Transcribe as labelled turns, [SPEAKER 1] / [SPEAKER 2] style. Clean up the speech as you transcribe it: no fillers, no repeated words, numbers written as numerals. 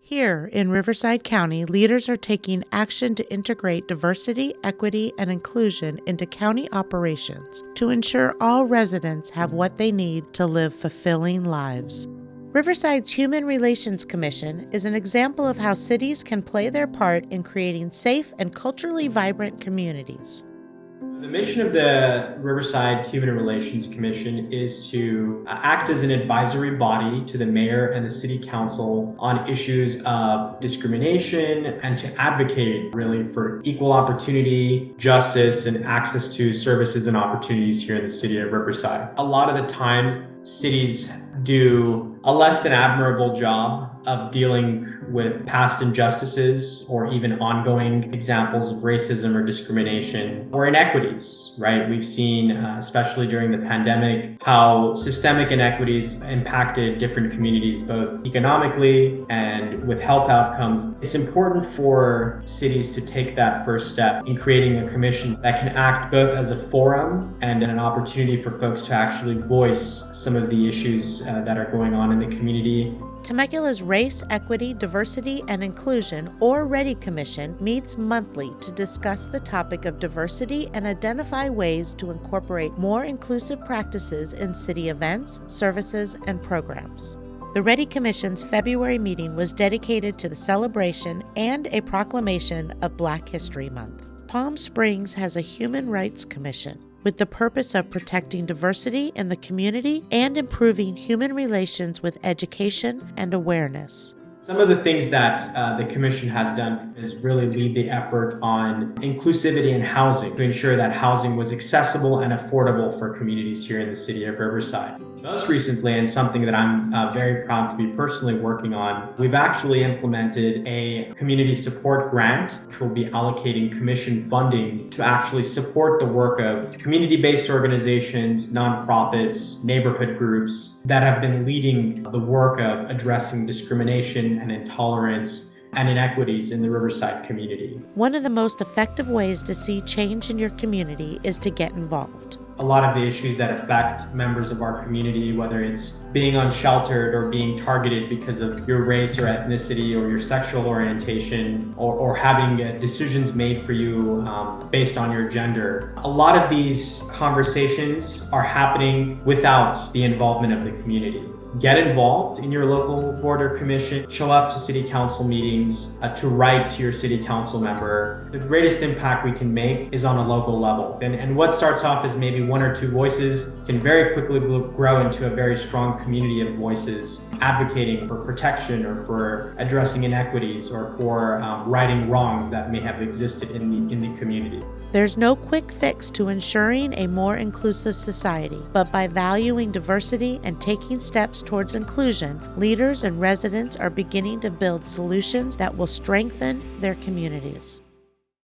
[SPEAKER 1] Here in Riverside County, leaders are taking action to integrate diversity, equity, and inclusion into county operations to ensure all residents have what they need to live fulfilling lives. Riverside's Human Relations Commission is an example of how cities can play their part in creating safe and culturally vibrant communities.
[SPEAKER 2] The mission of the Riverside Human Relations Commission is to act as an advisory body to the mayor and the city council on issues of discrimination and to advocate really for equal opportunity, justice, and access to services and opportunities here in the city of Riverside. A lot of the times, cities do a less than admirable job of dealing with past injustices or even ongoing examples of racism or discrimination or inequities, right? We've seen, especially during the pandemic, how systemic inequities impacted different communities, both economically and with health outcomes. It's important for cities to take that first step in creating a commission that can act both as a forum and an opportunity for folks to actually voice some of the issues that are going on in the community.
[SPEAKER 1] Temecula's Race, Equity, Diversity, and Inclusion, or REDI Commission, meets monthly to discuss the topic of diversity and identify ways to incorporate more inclusive practices in city events, services, and programs. The REDI Commission's February meeting was dedicated to the celebration and a proclamation of Black History Month. Palm Springs has a Human Rights Commission with the purpose of protecting diversity in the community and improving human relations with education and awareness.
[SPEAKER 2] Some of the things that the Commission has done is really lead the effort on inclusivity in housing to ensure that housing was accessible and affordable for communities here in the city of Riverside. Most recently, and something that I'm very proud to be personally working on, we've actually implemented a community support grant, which will be allocating Commission funding to actually support the work of community-based organizations, nonprofits, neighborhood groups that have been leading the work of addressing discrimination and intolerance and inequities in the Riverside community.
[SPEAKER 1] One of the most effective ways to see change in your community is to get involved.
[SPEAKER 2] A lot of the issues that affect members of our community, whether it's being unsheltered or being targeted because of your race or ethnicity or your sexual orientation, or having decisions made for you based on your gender. A lot of these conversations are happening without the involvement of the community. Get involved in your local board or commission, show up to city council meetings, to write to your city council member. The greatest impact we can make is on a local level. And what starts off as maybe one or two voices can very quickly grow into a very strong community of voices advocating for protection or for addressing inequities or for righting wrongs that may have existed in the community.
[SPEAKER 1] There's no quick fix to ensuring a more inclusive society, but by valuing diversity and taking steps towards inclusion, leaders and residents are beginning to build solutions that will strengthen their communities.